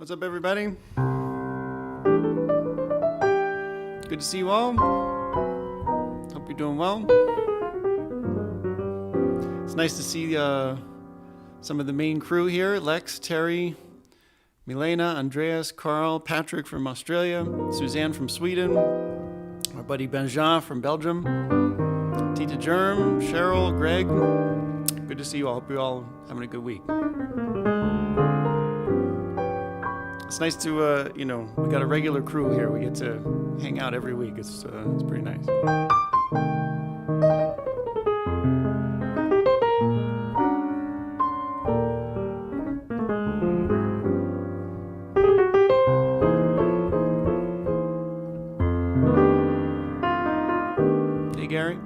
What's up, everybody? Good to see you all. Hope you're doing well. It's nice to see some of the main crew here. Lex, Terry, Milena, Andreas, Carl, Patrick from Australia, Suzanne from Sweden, our buddy Benja from Belgium, Tita Germ, Cheryl, Greg. Good to see you all. Hope you're all having a good week. It's nice to, we got a regular crew here. We get to hang out every week. It's pretty nice. Hey, Gary.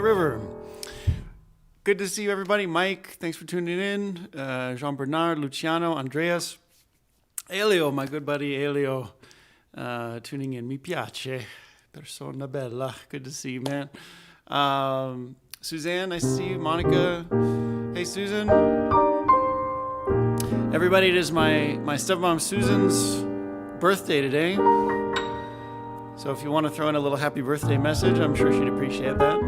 River. Good to see you, everybody. Mike, thanks for tuning in. Jean-Bernard, Luciano, Andreas. Elio, my good buddy Elio, tuning in. Mi piace. Persona bella. Good to see you, man. Suzanne, nice to see you. Monica. Hey, Susan. Everybody, it is my stepmom Susan's birthday today. So if you want to throw in a little happy birthday message, I'm sure she'd appreciate that.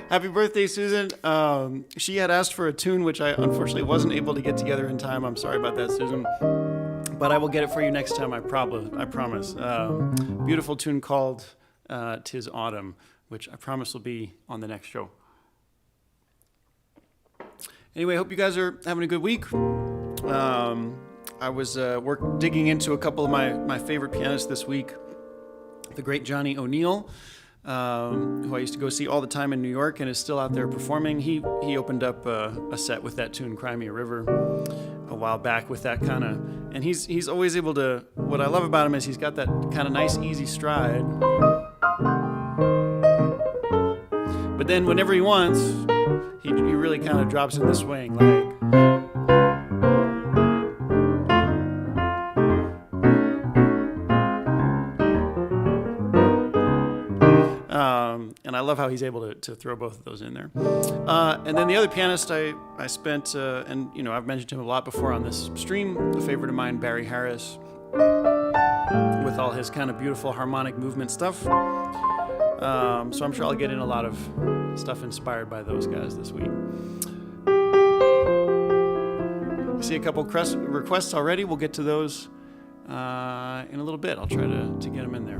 Happy birthday, Susan. She had asked for a tune, which I unfortunately wasn't able to get together in time. I'm sorry about that, Susan. But I will get it for you next time, I promise. Beautiful tune called "'Tis Autumn," which I promise will be on the next show. Anyway, I hope you guys are having a good week. I was digging into a couple of my favorite pianists this week. The great Johnny O'Neill, who I used to go see all the time in New York and is still out there performing. He opened up a set with that tune "Cry Me a River" a while back with that kind of, and he's always able to, what I love about him is he's got that kind of nice easy stride, but then whenever he wants, he really kind of drops in the swing, like. And I love how he's able to throw both of those in there. And then the other pianist I spent, and I've mentioned him a lot before on this stream, a favorite of mine, Barry Harris, with all his kind of beautiful harmonic movement stuff. So I'm sure I'll get in a lot of stuff inspired by those guys this week. I see a couple requests already. We'll get to those in a little bit. I'll try to get them in there.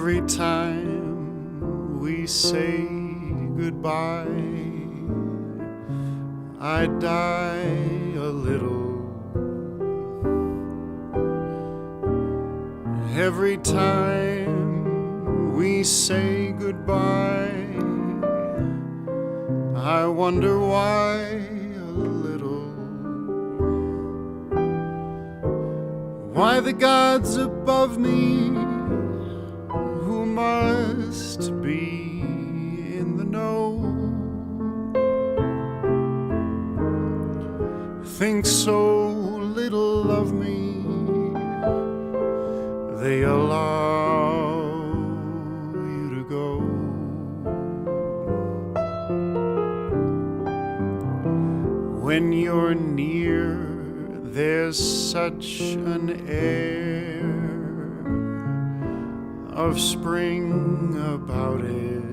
Every time we say goodbye, I die a little. Every time we say goodbye, I wonder why a little. Why the gods above me, who must be in the know, think so little of me, they allow you to go. When you're near, there's such an air of spring about it.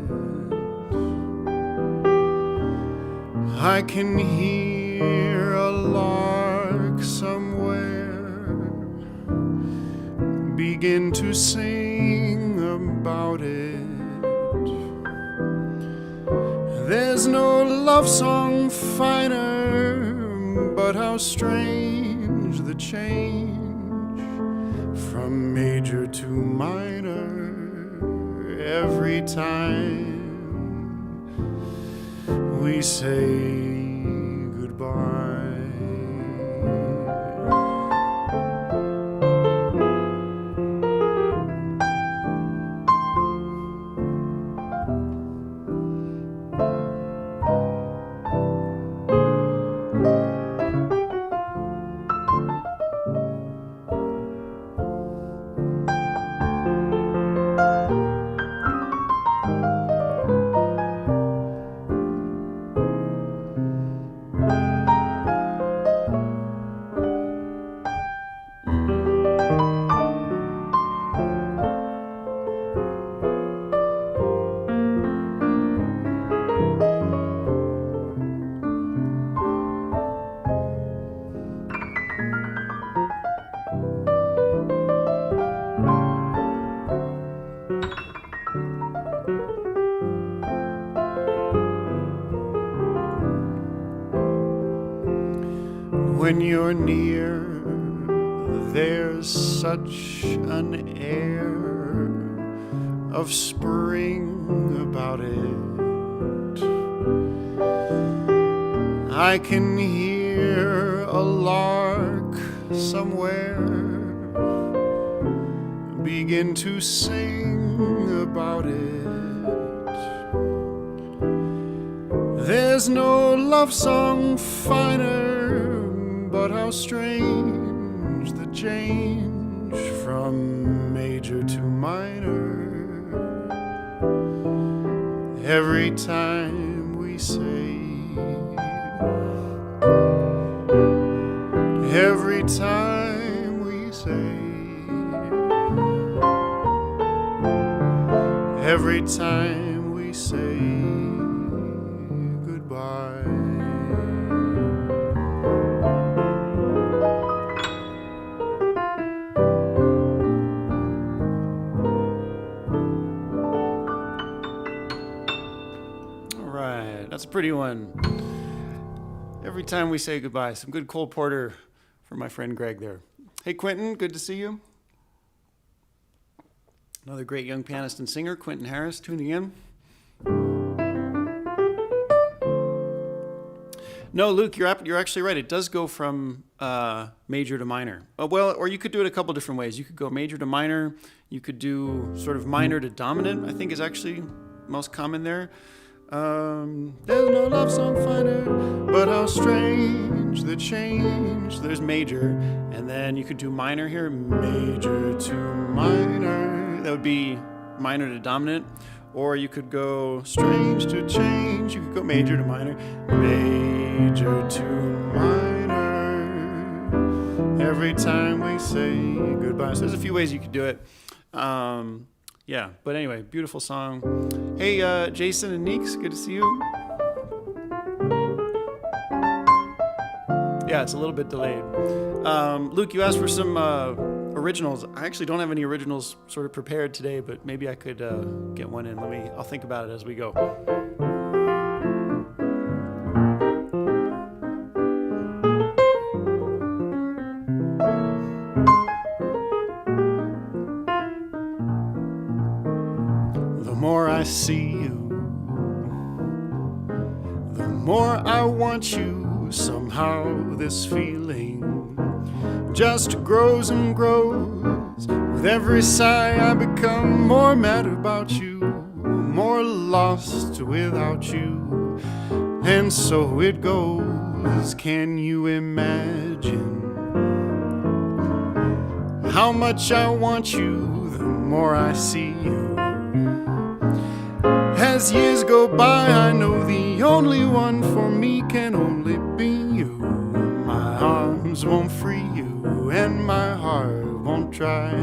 I can hear a lark somewhere begin to sing about it. There's no love song finer, but how strange the change from major to minor every time we say goodbye. When you're near, there's such an air of spring about it. I can hear a lark somewhere begin to sing about it. There's no love song finer, but how strange the change from major to minor every time we say, every time we say, every time we say goodbye. That's a pretty one. Every time we say goodbye, some good Cole Porter for my friend Greg there. Hey, Quentin, good to see you. Another great young pianist and singer, Quentin Harris, tuning in. No, Luke, you're actually right. It does go from major to minor. Well, or you could do it a couple different ways. You could go major to minor. You could do sort of minor to dominant, I think is actually most common there. There's no love song finer, but how strange the change. There's major, and then you could do minor here, major to minor. That would be minor to dominant. Or you could go strange to change. You could go major to minor, major to minor. Every time we say goodbye. So there's a few ways you could do it. Yeah, but anyway, beautiful song. Hey, Jason and Neeks, good to see you. Yeah, it's a little bit delayed. Luke, you asked for some originals. I actually don't have any originals sort of prepared today, but maybe I could get one in. I'll think about it as we go. The more I see you, the more I want you. Somehow this feeling just grows and grows. With every sigh I become more mad about you, more lost without you. And so it goes. Can you imagine how much I want you the more I see you? As years go by, I know the only one for me can only be you. My arms won't free you, and my heart won't try.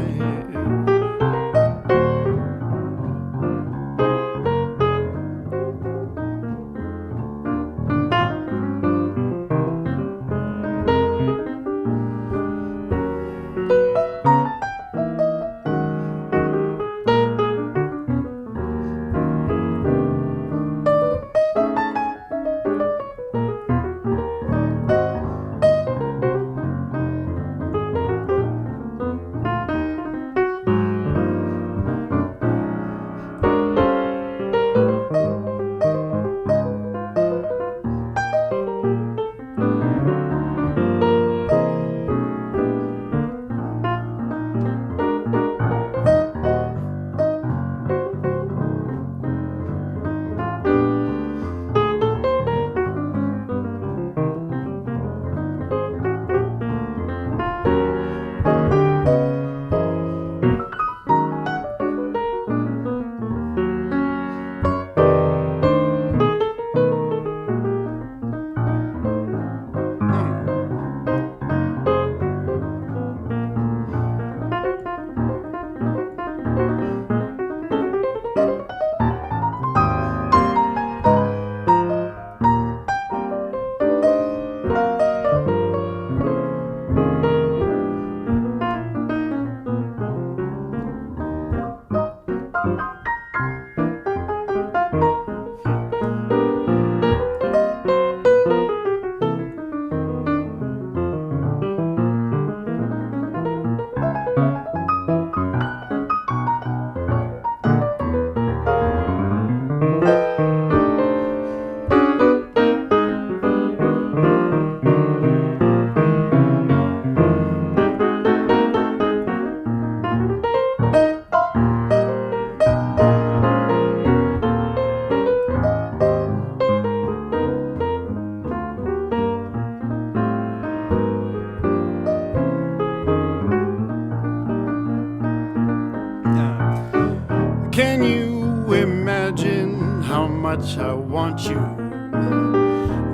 Can you imagine how much I want you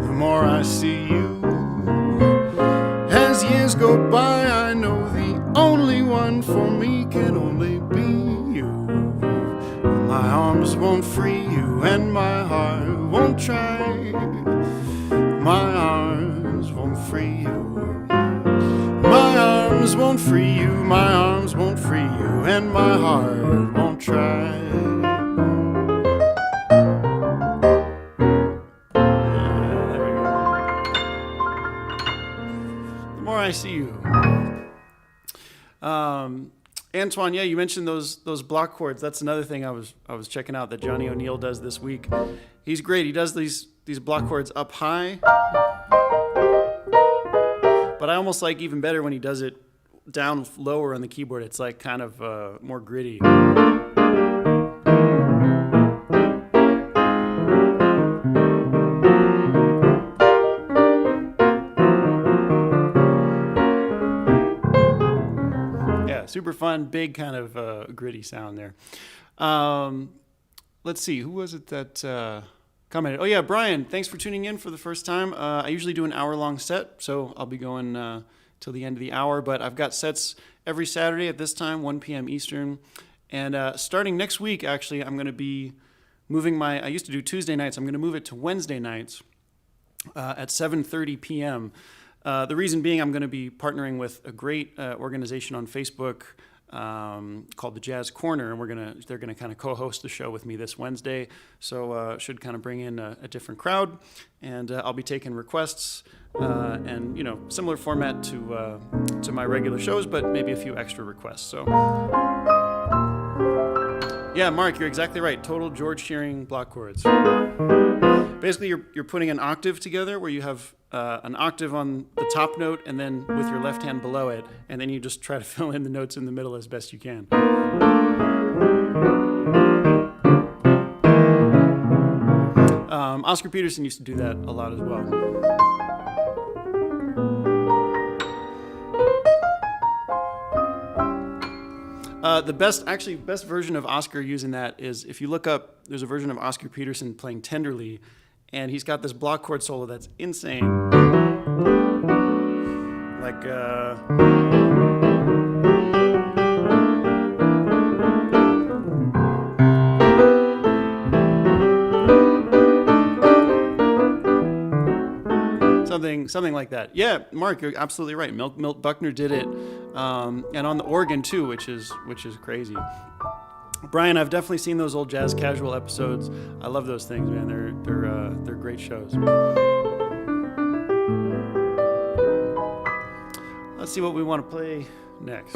the more I see you? As years go by, I know the only one for me can only be you. My arms won't free you and my heart won't try. My arms won't free you. My arms won't free you. My arms won't free you and my heart won't try. I see you. Antoine, yeah, you mentioned those block chords. That's another thing I was checking out that Johnny O'Neill does this week. He's great. He does these block chords up high, but I almost like even better when he does it down lower on the keyboard. It's like kind of more gritty. Super fun, big kind of gritty sound there. Let's see, who was it that commented? Oh yeah, Brian, thanks for tuning in for the first time. I usually do an hour-long set, so I'll be going till the end of the hour, but I've got sets every Saturday at this time, 1 p.m. Eastern. And starting next week, actually, I'm going to be moving I used to do Tuesday nights. I'm going to move it to Wednesday nights at 7:30 p.m. The reason being, I'm going to be partnering with a great organization on Facebook called the Jazz Corner, and they're gonna kind of co-host the show with me this Wednesday. So should kind of bring in a different crowd, and I'll be taking requests and similar format to my regular shows, but maybe a few extra requests. So yeah, Mark, you're exactly right. Total George Shearing block chords. Basically, you're putting an octave together where you have an octave on the top note and then with your left hand below it, and then you just try to fill in the notes in the middle as best you can. Oscar Peterson used to do that a lot as well. The best version of Oscar using that is if you look up, there's a version of Oscar Peterson playing Tenderly, and he's got this block chord solo that's insane. Like, something like that. Yeah, Mark, you're absolutely right. Milt Buckner did it, and on the organ too, which is crazy. Brian, I've definitely seen those old Jazz Casual episodes. I love those things, man. They're great shows. Let's see what we want to play next.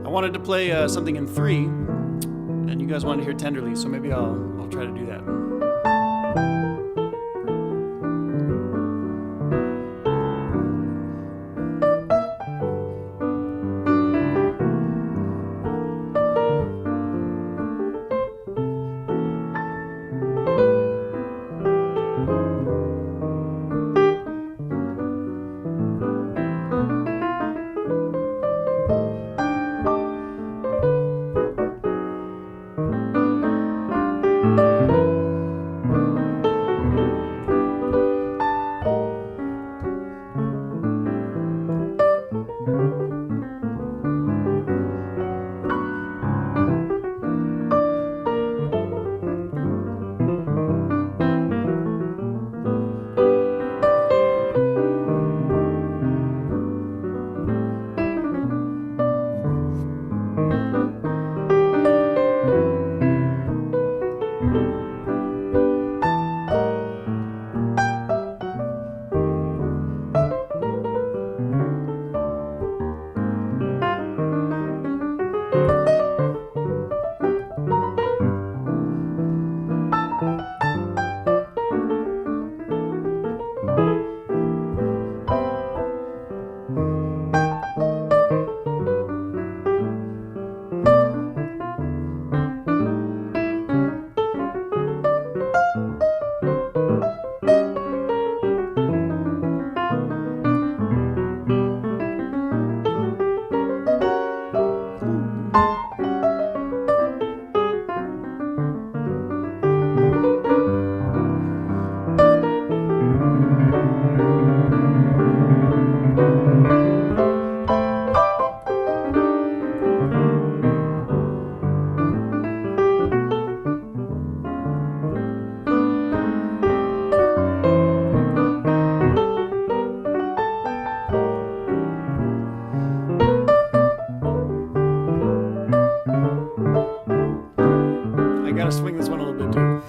I wanted to play something in 3, and you guys wanted to hear Tenderly, so maybe I'll try to do that. Swing this one a little bit too.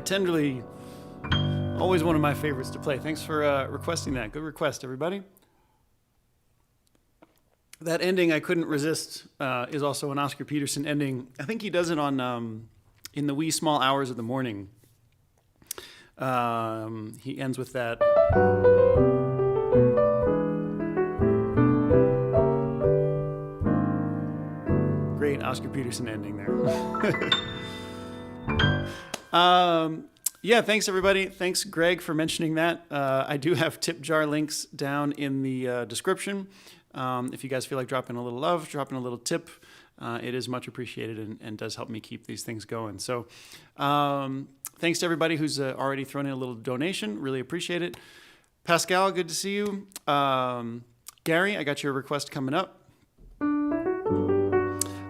Tenderly, always one of my favorites to play. Thanks for requesting that. Good request, everybody. That ending I couldn't resist is also an Oscar Peterson ending. I think he does it on in the wee small hours of the morning. He ends with that. Great Oscar Peterson ending there. Yeah, thanks everybody. Thanks Greg for mentioning that. I do have tip jar links down in the description. If you guys feel like dropping a little love, dropping a little tip, it is much appreciated and does help me keep these things going. So thanks to everybody who's already thrown in a little donation. Really appreciate it. Pascal, good to see you. Gary, I got your request coming up.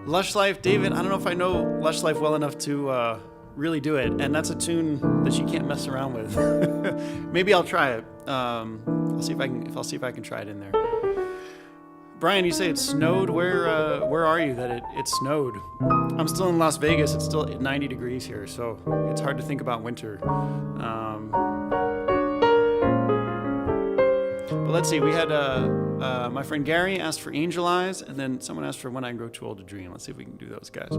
Lush Life, David, I don't know if I know Lush Life well enough to really do it. And that's a tune that you can't mess around with. Maybe I'll try it. I'll see if I can try it in there. Brian, you say it snowed. Where are you that it snowed? I'm still in Las Vegas. It's still 90 degrees here, so it's hard to think about winter. But let's see. We had my friend Gary asked for Angel Eyes, and then someone asked for When I Grow Too Old to Dream. Let's see if we can do those, guys.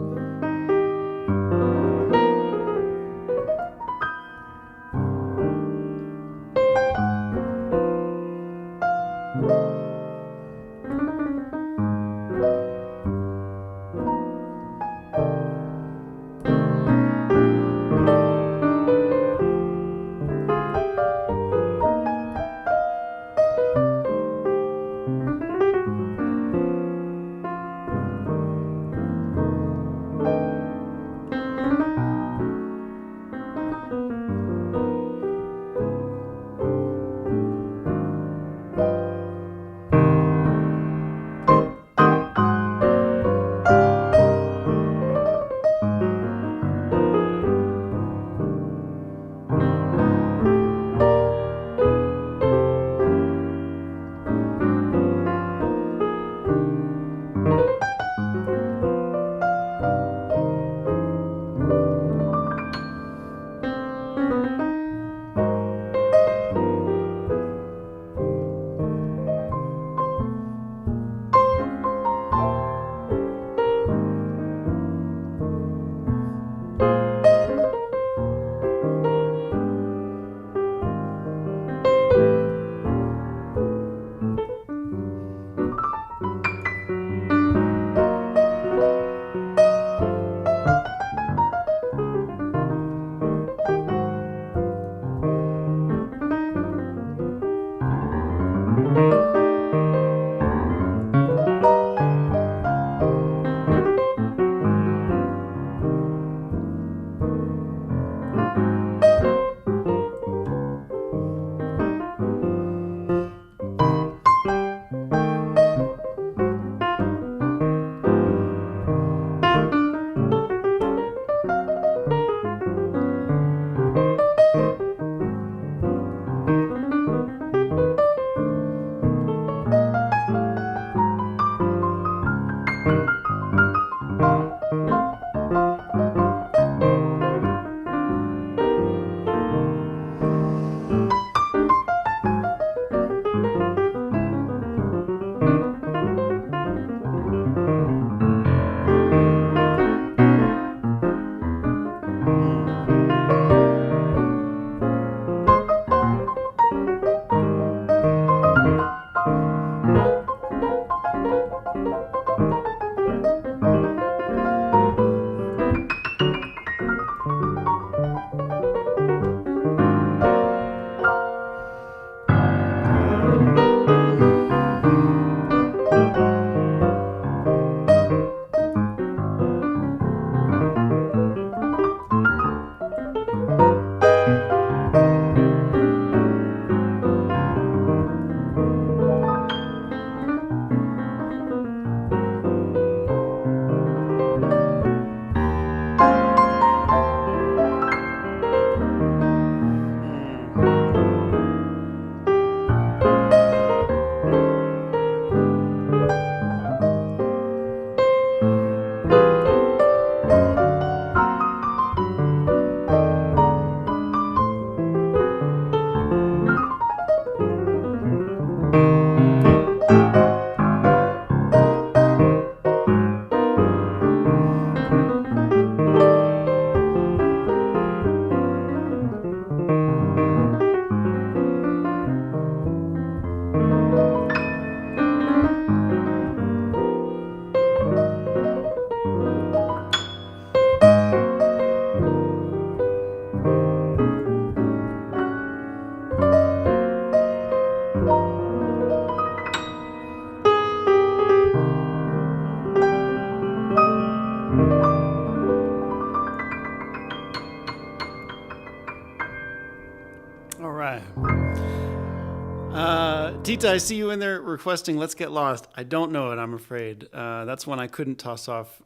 Rita, I see you in there requesting Let's Get Lost. I don't know it, I'm afraid. That's one I couldn't toss off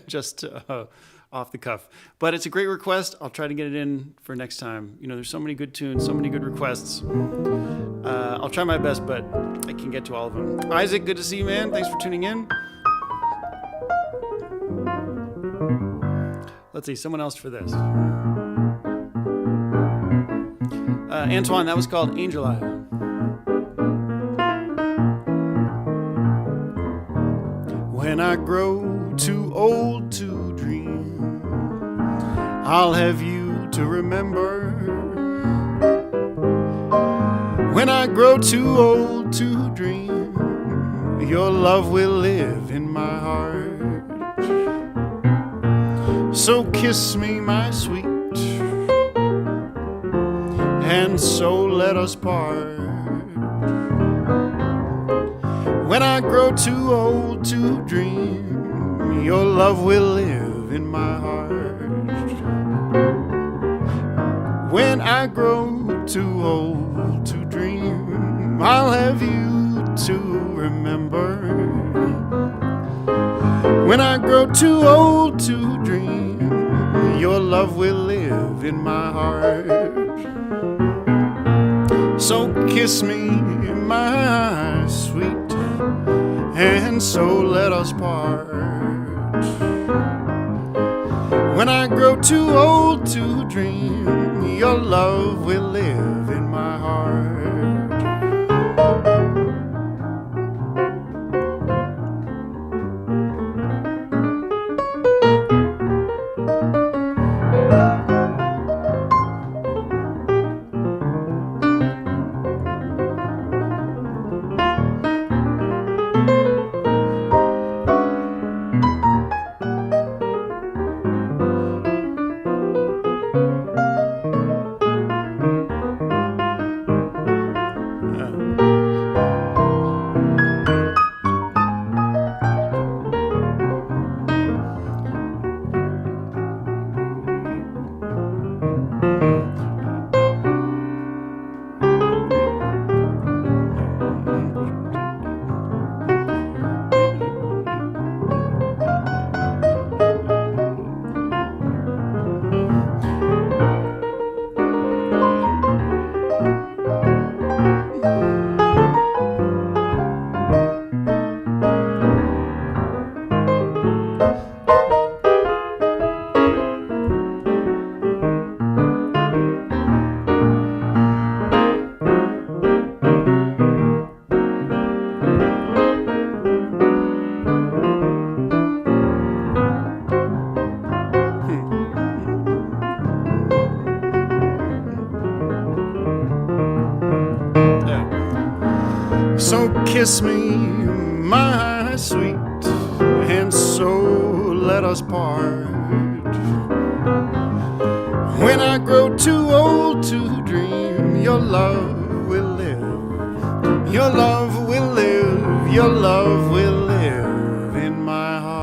just off the cuff. But it's a great request. I'll try to get it in for next time. You know, there's so many good tunes, so many good requests. I'll try my best, but I can't get to all of them. Isaac, good to see you, man. Thanks for tuning in. Let's see, someone else for this. Antoine, that was called Angel Eye. When I grow too old to dream, I'll have you to remember. When I grow too old to dream, your love will live in my heart. So kiss me, my sweet, and so let us part. When I grow too old to dream, your love will live in my heart. When I grow too old to dream, I'll have you to remember. When I grow too old to dream, your love will live in my heart. So kiss me, my sweet, and so let us part. When I grow too old to dream, your love will live in my heart. So kiss me, my sweet, and so let us part. When I grow too old to dream, your love will live. Your love will live. Your love will live in my heart.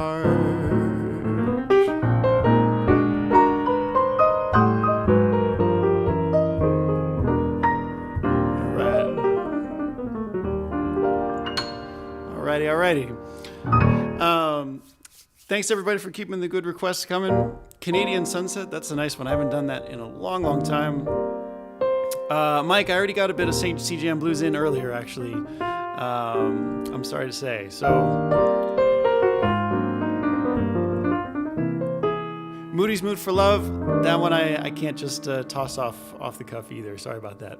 Alrighty. Thanks everybody for keeping the good requests coming. Canadian Sunset, that's a nice one. I haven't done that in a long time. Mike, I already got a bit of CJM Blues in earlier, actually. I'm sorry to say. So, Moody's Mood for Love, that one I can't just toss off the cuff either. Sorry about that.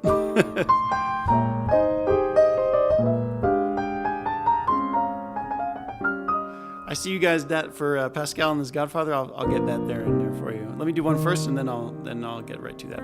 I see you guys that for Pascal and his Godfather. I'll get that there in there for you. Let me do one first, and then I'll get right to that.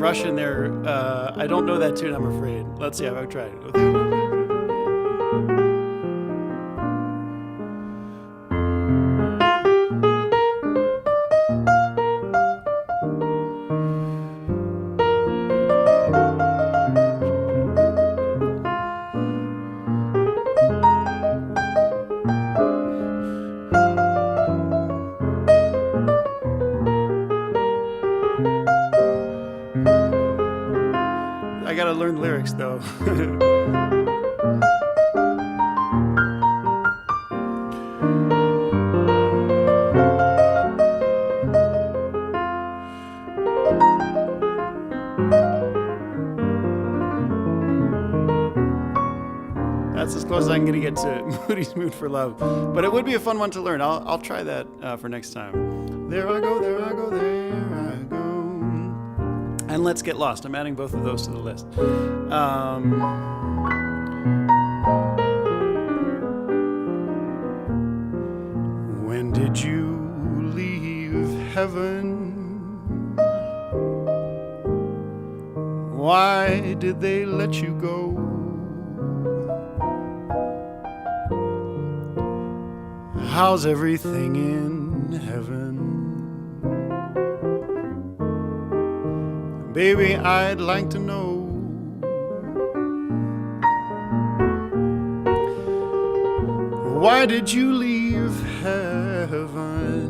Russian there. I don't know that tune, I'm afraid. Let's see, I've tried it. I gotta learn lyrics though. That's as close as I'm gonna get to Moody's Mood for Love. But it would be a fun one to learn. I'll try that for next time. There I go, there I go, there I go. And Let's Get Lost. I'm adding both of those to the list. When did you leave heaven? Why did they let you go? How's everything in heaven? Baby, I'd like to know. Why did you leave heaven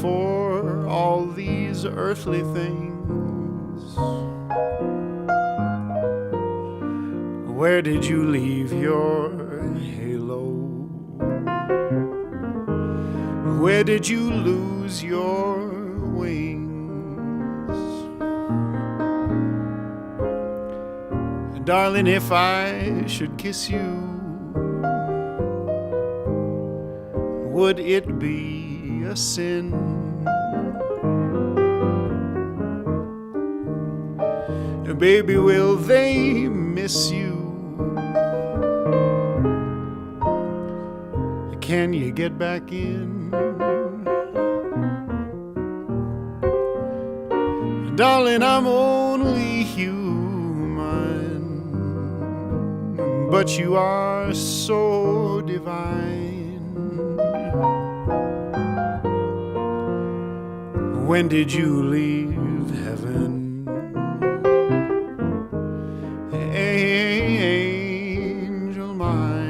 for all these earthly things? Where did you leave your halo? Where did you lose your wings? Darling, if I should kiss you, would it be a sin? Baby, will they miss you? Can you get back in? Darling, I'm only human, but you are so divine. When did you leave heaven? Angel mine.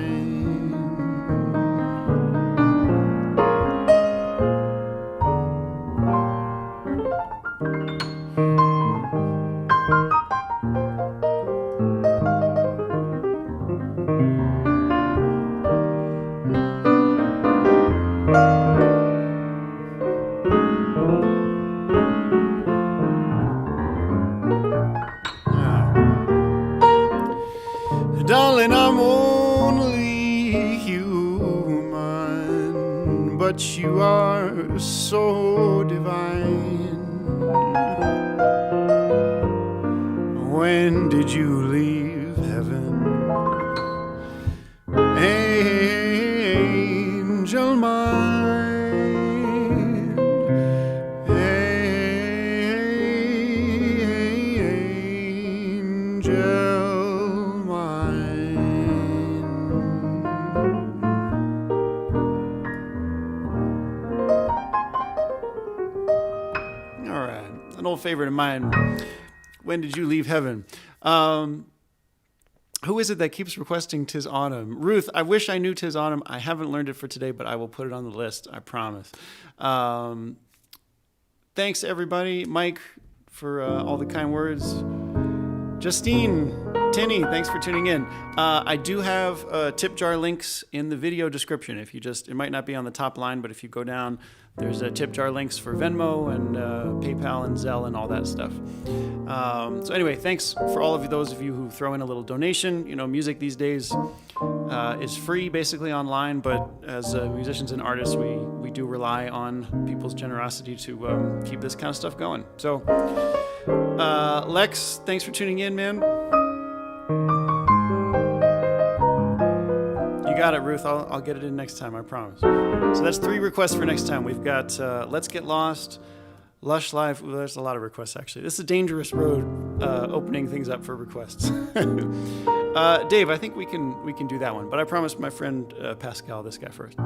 Darling, I'm only human, but you are so divine. When did you leave heaven? Angel mine. An old favorite of mine. When did you leave heaven? Who is it that keeps requesting 'Tis Autumn? Ruth, I wish I knew 'Tis Autumn. I haven't learned it for today, but I will put it on the list. I promise. Thanks, everybody. Mike, for all the kind words. Justine, Tinny, thanks for tuning in. I do have tip jar links in the video description. If you just, it might not be on the top line, but if you go down, there's tip jar links for Venmo and PayPal and Zelle and all that stuff. So anyway, thanks for all of those of you who throw in a little donation. You know, music these days is free basically online, but as musicians and artists, we do rely on people's generosity to keep this kind of stuff going. So Lex, thanks for tuning in, man. You got it, Ruth. I'll get it in next time, I promise. So that's 3 requests for next time. We've got Let's Get Lost, Lush Life. Ooh, there's a lot of requests, actually. This is a dangerous road, opening things up for requests. Dave, I think we can do that one, but I promised my friend Pascal this guy first.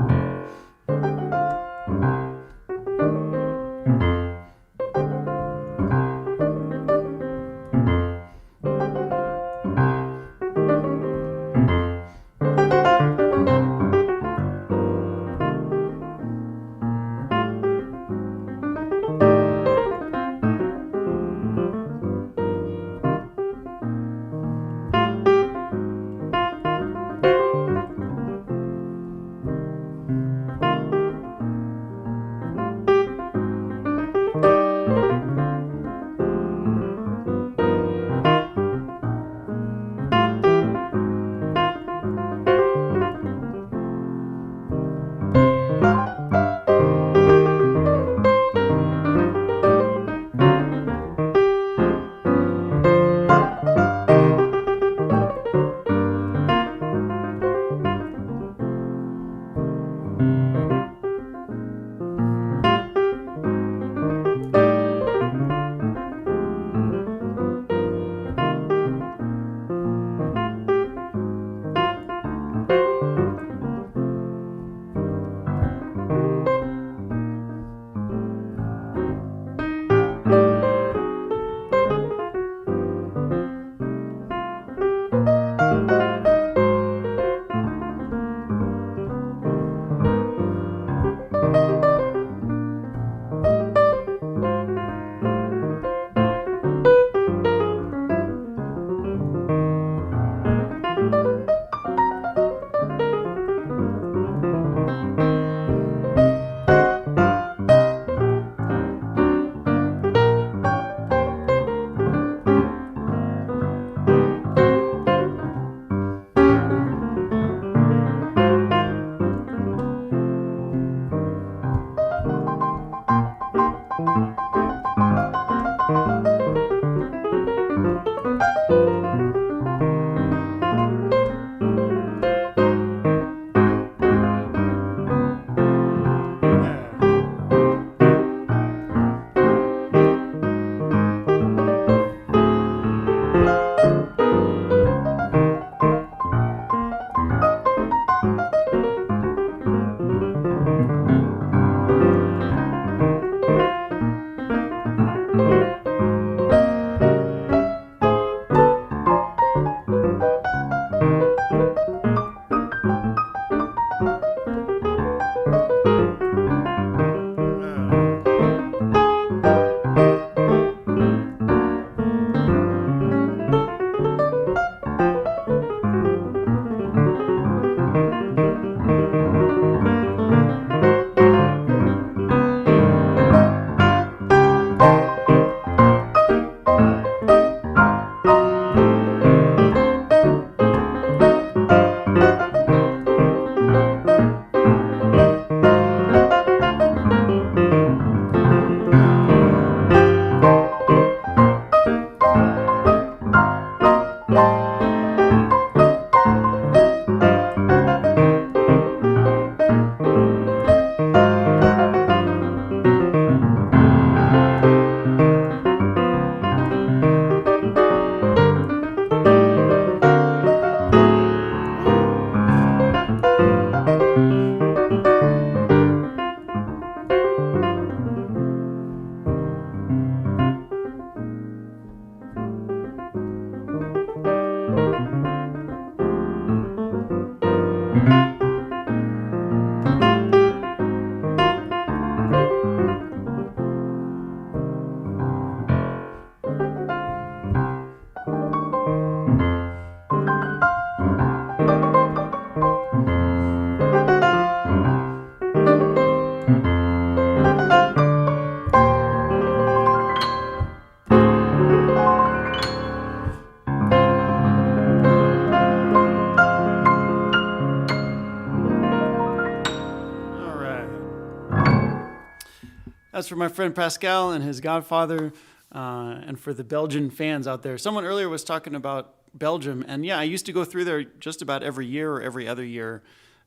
That's for my friend Pascal and his godfather, and for the Belgian fans out there. Someone earlier was talking about Belgium, and yeah, I used to go through there just about every year or every other year.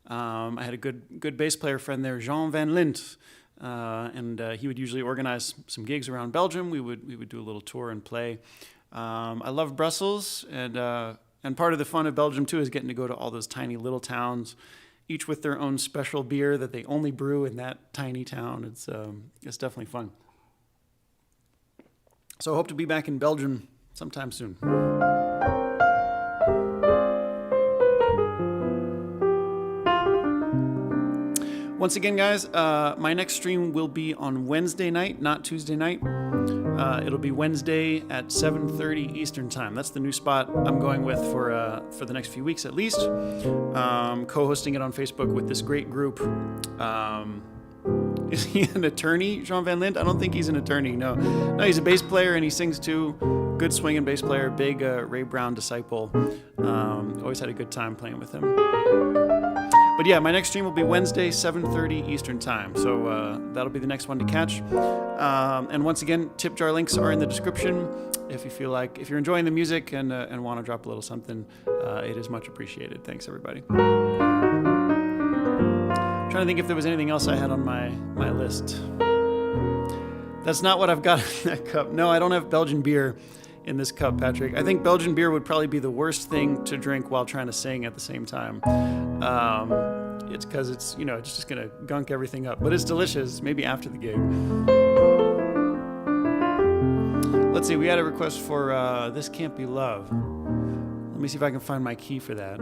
I had a good bass player friend there, Jean Van Lint, and he would usually organize some gigs around Belgium. We would do a little tour and play. I love Brussels, and part of the fun of Belgium too is getting to go to all those tiny little towns, each with their own special beer that they only brew in that tiny town. It's definitely fun. So I hope to be back in Belgium sometime soon. Once again, guys, my next stream will be on Wednesday night, not Tuesday night. It'll be Wednesday at 7:30 Eastern Time. That's the new spot I'm going with for the next few weeks at least. Co-hosting it on Facebook with this great group. Is he an attorney, Jean Van Lint? I don't think he's an attorney. No, he's a bass player and he sings too. Good swinging bass player, big Ray Brown disciple. Always had a good time playing with him. But yeah, my next stream will be Wednesday, 7:30 Eastern Time. So that'll be the next one to catch. And once again, tip jar links are in the description. If you're enjoying the music and want to drop a little something, it is much appreciated. Thanks, everybody. I'm trying to think if there was anything else I had on my list. That's not what I've got in that cup. No, I don't have Belgian beer in this cup, Patrick. I think Belgian beer would probably be the worst thing to drink while trying to sing at the same time. It's because it's just gonna gunk everything up, but it's delicious. Maybe after the gig. Let's see, we had a request for This Can't Be Love. Let me see if I can find my key for that.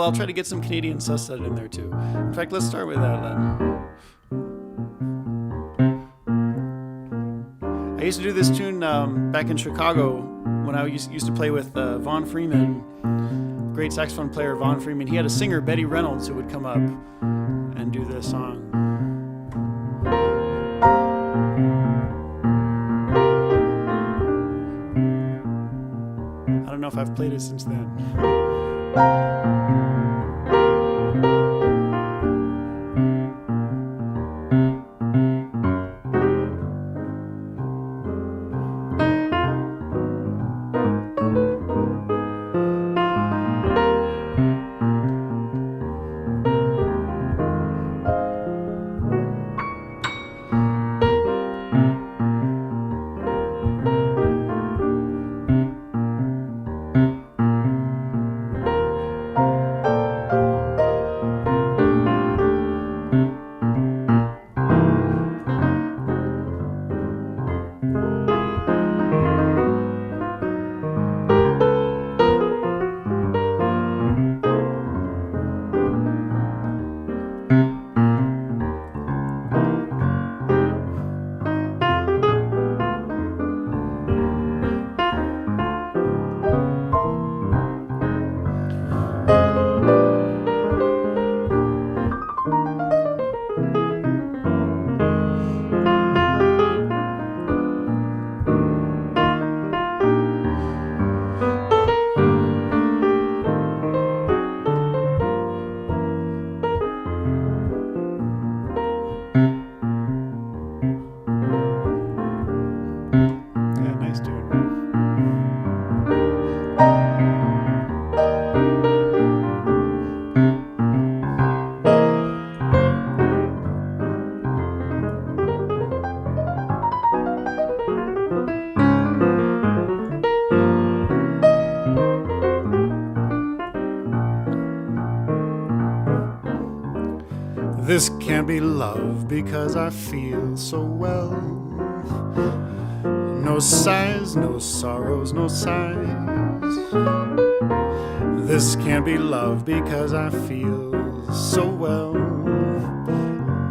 I'll try to get some Canadian Susset in there too. In fact, let's start with that then. I used to do this tune back in Chicago when I used to play with Vaughn Freeman, great saxophone player Vaughn Freeman. He had a singer, Betty Reynolds, who would come up and do this song. I don't know if I've played it since then. This can't be love because I feel so well. No sighs, no sorrows, no sighs. This can't be love because I feel so well.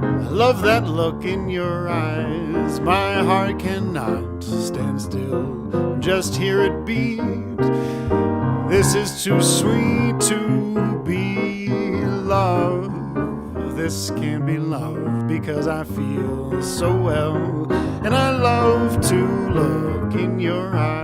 I love that look in your eyes. My heart cannot stand still. Just hear it beat. This is too sweet to be love. this can't be love because I feel so well, and I love to look in your eyes.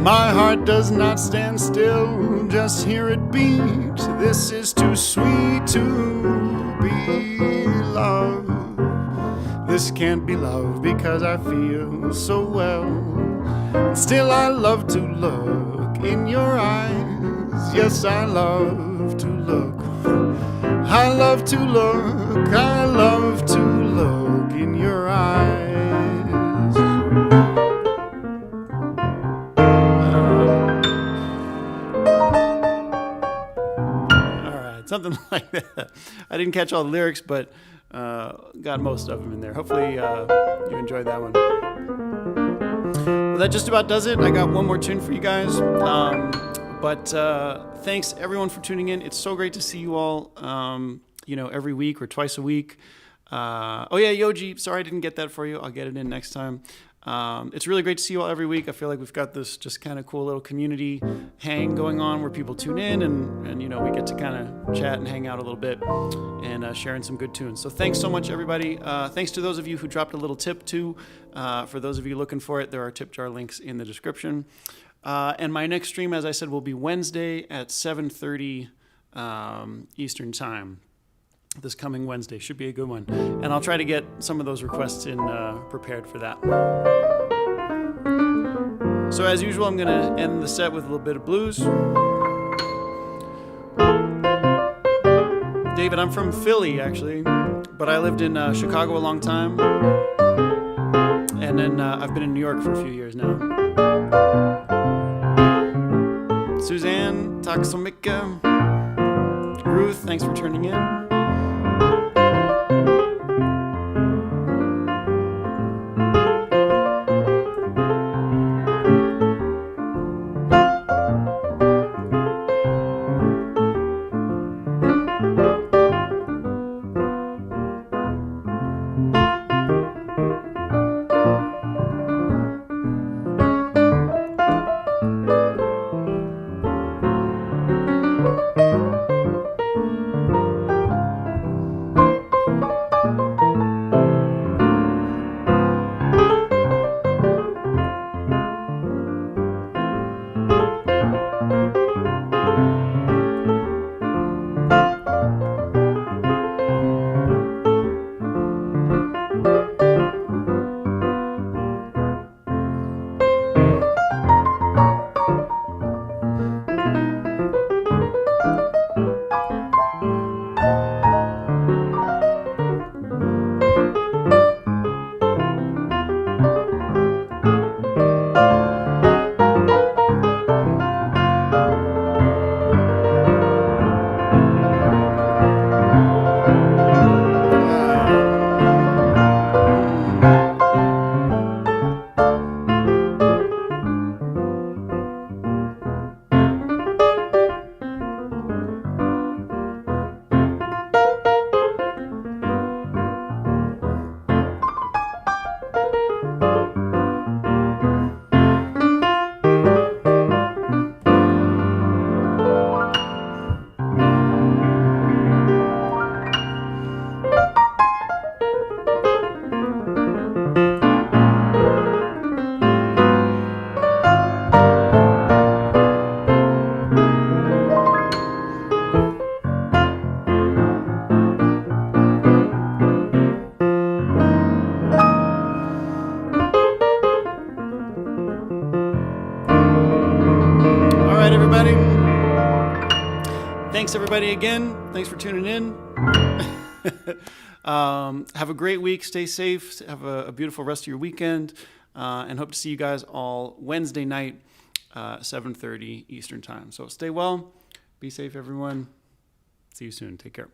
My heart does not stand still, just hear it beat. This is too sweet to be love. This can't be love because I feel so well. And still I love to look in your eyes. Yes, I love to look. I love to look. I love to look in your eyes. Something like that. I didn't catch all the lyrics, but got most of them in there. Hopefully you enjoyed that one. Well, that just about does it. I got one more tune for you guys. But thanks everyone for tuning in. It's so great to see you all, every week or twice a week. Oh yeah, Yoji, sorry I didn't get that for you. I'll get it in next time. It's really great to see you all every week. I feel like we've got this just kind of cool little community hang going on where people tune in and we get to kind of chat and hang out a little bit and sharing some good tunes. So thanks so much, everybody. Thanks to those of you who dropped a little tip too. For those of you looking for it, there are tip jar links in the description. And my next stream, as I said, will be Wednesday at 7:30 Eastern Time. This coming Wednesday should be a good one, and I'll try to get some of those requests in prepared for that. So as usual, I'm gonna end the set with a little bit of blues. David, I'm from Philly actually, but I lived in Chicago a long time, and then I've been in New York for a few years now. Suzanne, Taksomika, Ruth, thanks for turning in. everybody, again, thanks for tuning in. Have a great week. Stay safe. Have a beautiful rest of your weekend. And hope to see you guys all Wednesday night, 7:30 Eastern Time. So stay well. Be safe, everyone. See you soon. Take care.